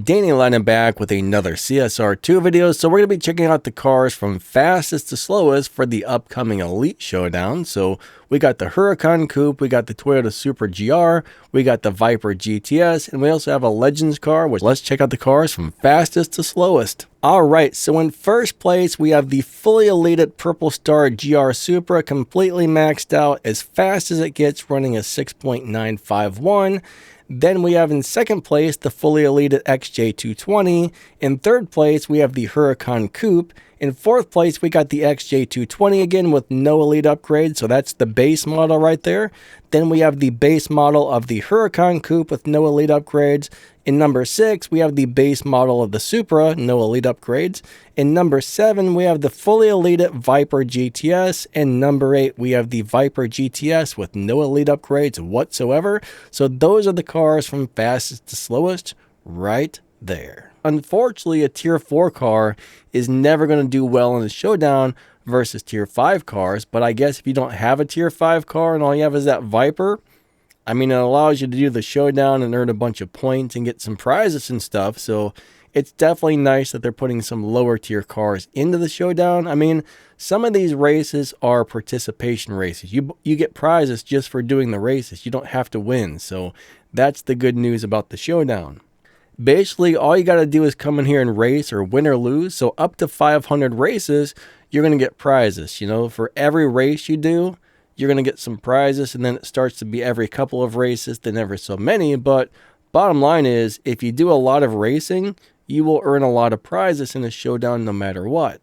Danny Lennon back with another CSR2 video. So we're going to be checking out the cars from fastest to slowest for the upcoming Elite Showdown. So we got the Huracan Coupe, we got the Toyota Supra GR, we got the Viper GTS, and we also have a Legends car, which let's check out the cars from fastest to slowest. Alright, so in first place we have the fully elated Purple Star GR Supra, completely maxed out as fast as it gets, running a 6.951. Then we have in second place the fully elated XJ220. In third place we have the Huracan Coupe. In fourth place we got the XJ220 again with no elite upgrade, so that's the base model right there. Then we have the base model of the Huracan Coupe with no elite upgrades. In number 6 we have the base model of the Supra, no elite upgrades. In number 7 we have the fully elated Viper GTS. And number 8 we have the Viper GTS with no elite upgrades whatsoever. So those are the cars from fastest to slowest right there. Unfortunately, a tier 4 car is never going to do well in the showdown versus tier 5 cars, but I guess if you don't have a tier 5 car and all you have is that Viper, I mean, it allows you to do the showdown and earn a bunch of points and get some prizes and stuff. So it's definitely nice that they're putting some lower tier cars into the showdown. I mean, some of these races are participation races. You get prizes just for doing the races. You don't have to win. So that's the good news about the showdown. Basically, all you got to do is come in here and race or win or lose. So up to 500 races, you're going to get prizes. You know, for every race you do, you're going to get some prizes, and then it starts to be every couple of races, then ever so many. But bottom line is, if you do a lot of racing, you will earn a lot of prizes in a showdown no matter what.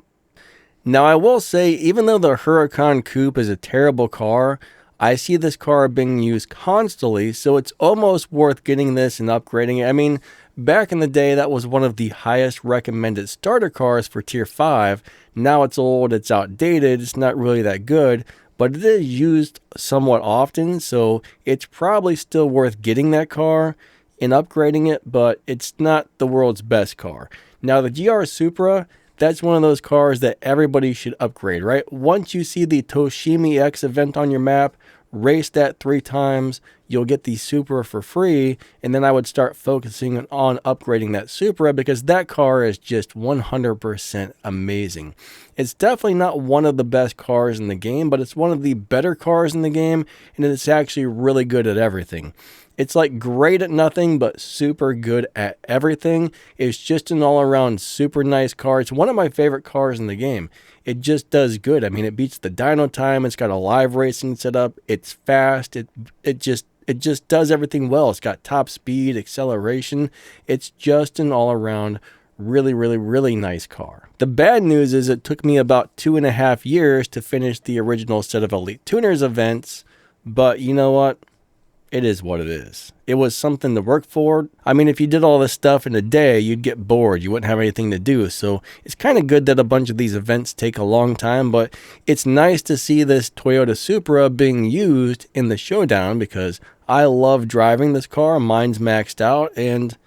Now, I will say, even though the Huracan Coupe is a terrible car, I see this car being used constantly, so it's almost worth getting this and upgrading it. I mean, back in the day, that was one of the highest recommended starter cars for tier 5. Now it's old, it's outdated, it's not really that good, but it is used somewhat often, so it's probably still worth getting that car and upgrading it, but it's not the world's best car. Now, the GR Supra, that's one of those cars that everybody should upgrade, right? Once you see the Toshimi X event on your map, race that 3 times, you'll get the Supra for free, and then I would start focusing on upgrading that Supra because that car is just 100% amazing. It's definitely not one of the best cars in the game, but it's one of the better cars in the game, and it's actually really good at everything. It's like great at nothing, but super good at everything. It's just an all-around super nice car. It's one of my favorite cars in the game. It just does good. I mean, it beats the dyno time. It's got a live racing setup. It's fast. It just does everything well. It's got top speed, acceleration. It's just an all-around really nice car. The bad news is it took me about 2.5 years to finish the original set of Elite Tuners events, but you know what? It is what it is. It was something to work for. I mean, if you did all this stuff in a day, you'd get bored. You wouldn't have anything to do. So it's kind of good that a bunch of these events take a long time, but it's nice to see this Toyota Supra being used in the showdown because I love driving this car. Mine's maxed out, and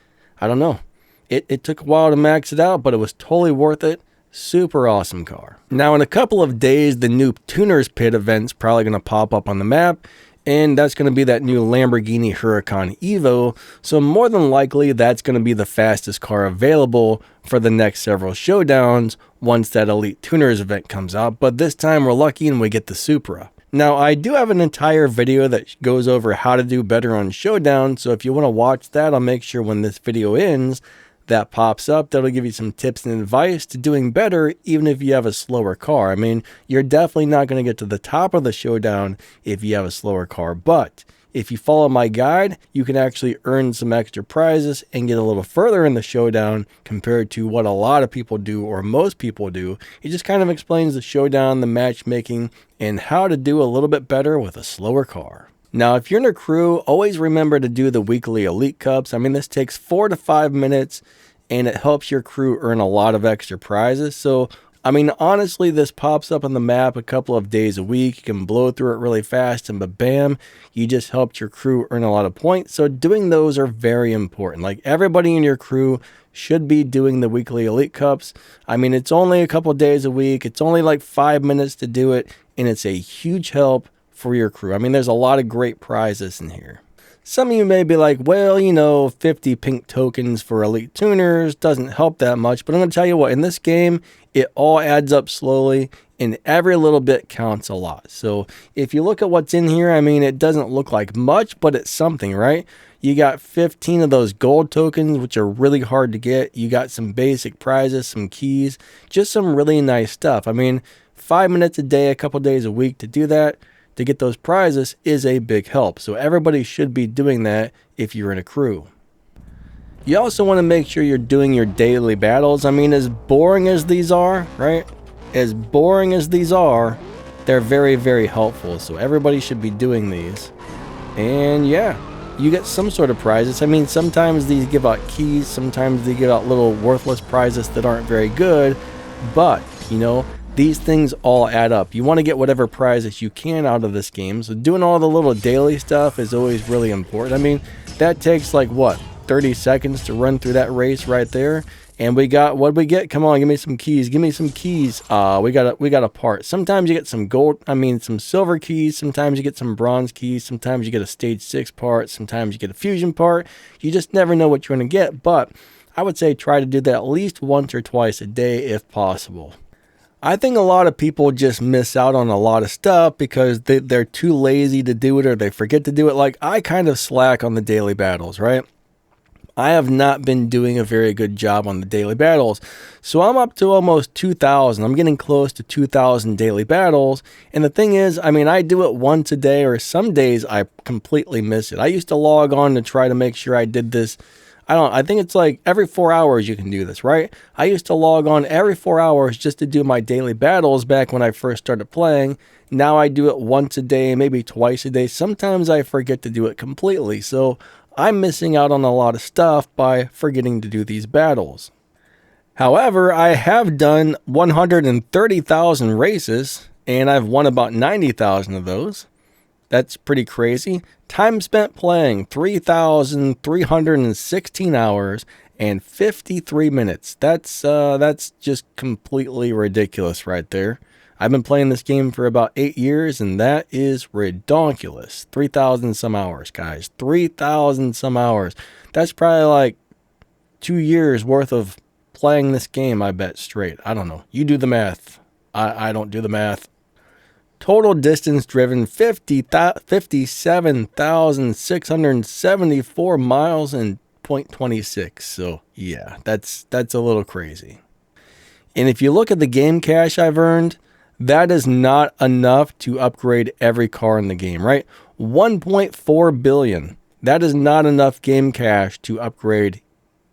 I don't know. It took a while to max it out, but it was totally worth it. Super awesome car. Now, in a couple of days, the new Tuners Pit event's probably going to pop up on the map. And that's going to be that new Lamborghini Huracan Evo. So more than likely, that's going to be the fastest car available for the next several showdowns once that Elite Tuners event comes out. But this time we're lucky and we get the Supra. Now, I do have an entire video that goes over how to do better on Showdown. So if you want to watch that, I'll make sure when this video ends, that pops up. That'll give you some tips and advice to doing better even if you have a slower car. I mean, you're definitely not going to get to the top of the showdown if you have a slower car, but if you follow my guide, you can actually earn some extra prizes and get a little further in the showdown compared to what a lot of people do or most people do. It just kind of explains the showdown, the matchmaking, and how to do a little bit better with a slower car. Now, if you're in a crew, always remember to do the weekly Elite Cups. I mean, this takes 4 to 5 minutes, and it helps your crew earn a lot of extra prizes. So, I mean, honestly, this pops up on the map a couple of days a week. You can blow through it really fast, and bam, you just helped your crew earn a lot of points. So doing those are very important. Like, everybody in your crew should be doing the weekly Elite Cups. I mean, it's only a couple of days a week. It's only like 5 minutes to do it, and it's a huge help for your crew. I mean, there's a lot of great prizes in here. Some of you may be like, well, you know, 50 pink tokens for elite tuners doesn't help that much, but I'm going to tell you what, in this game, it all adds up slowly, and every little bit counts a lot. So if you look at what's in here, I mean, it doesn't look like much, but it's something, right? You got 15 of those gold tokens, which are really hard to get. You got some basic prizes, some keys, just some really nice stuff. I mean, 5 minutes a day, a couple days a week to do that, to get those prizes, is a big help. So everybody should be doing that if you're in a crew. You also want to make sure you're doing your daily battles. I mean, as boring as these are, right? As boring as these are, they're very, very helpful. So everybody should be doing these. And yeah, you get some sort of prizes. I mean, sometimes these give out keys, sometimes they give out little worthless prizes that aren't very good, but you know, these things all add up. You want to get whatever prizes you can out of this game. So doing all the little daily stuff is always really important. I mean, that takes like what, 30 seconds to run through that race right there. And we got, what we get? Come on, give me some keys. Give me some keys. We got a part. Sometimes you get some gold, I mean some silver keys. Sometimes you get some bronze keys. Sometimes you get a stage 6 part. Sometimes you get a fusion part. You just never know what you're going to get. But I would say try to do that at least once or twice a day if possible. I think a lot of people just miss out on a lot of stuff because they're too lazy to do it, or they forget to do it. Like, I kind of slack on the daily battles, right? I have not been doing a very good job on the daily battles. So I'm up to almost 2,000. I'm getting close to 2,000 daily battles. And the thing is, I mean, I do it once a day, or some days I completely miss it. I used to log on to try to make sure I did this. I think it's like every 4 hours you can do this, right? I used to log on every 4 hours just to do my daily battles back when I first started playing. Now I do it once a day, maybe twice a day. Sometimes I forget to do it completely. So I'm missing out on a lot of stuff by forgetting to do these battles. However, I have done 130,000 races, and I've won about 90,000 of those. That's pretty crazy. Time spent playing, 3,316 hours and 53 minutes. That's just completely ridiculous right there. I've been playing this game for about 8 years, and that is ridiculous. 3,000 some hours, guys. 3,000 some hours. That's probably like 2 years worth of playing this game, I bet, straight. I don't know. You do the math. I don't do the math. Total distance driven, 57,674 miles and 0.26. So yeah, that's a little crazy. And if you look at the game cash I've earned, that is not enough to upgrade every car in the game, right? 1.4 billion. That is not enough game cash to upgrade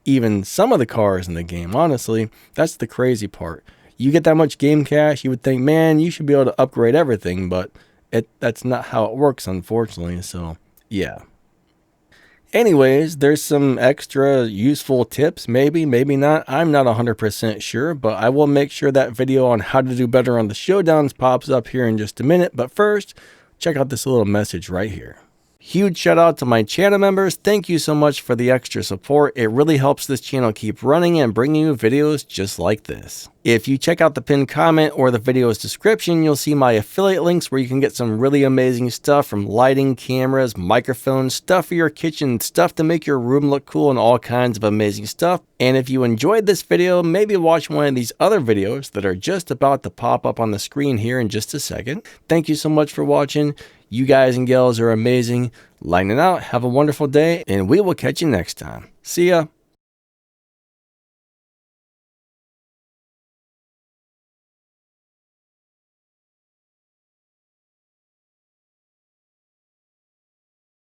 even some of the cars in the game. Honestly, that's the crazy part. You get that much game cash, you would think, man, you should be able to upgrade everything, but that's not how it works, unfortunately. So, yeah. Anyways, there's some extra useful tips, maybe not. I'm not 100% sure, but I will make sure that video on how to do better on the showdowns pops up here in just a minute. But first, check out this little message right here. Huge shout out to my channel members. Thank you so much for the extra support. It really helps this channel keep running and bringing you videos just like this. If you check out the pinned comment or the video's description, you'll see my affiliate links where you can get some really amazing stuff, from lighting, cameras, microphones, stuff for your kitchen, stuff to make your room look cool, and all kinds of amazing stuff. And if you enjoyed this video, maybe watch one of these other videos that are just about to pop up on the screen here in just a second. Thank you so much for watching. You guys and gals are amazing. Lightning out. Have a wonderful day, and we will catch you next time. See ya.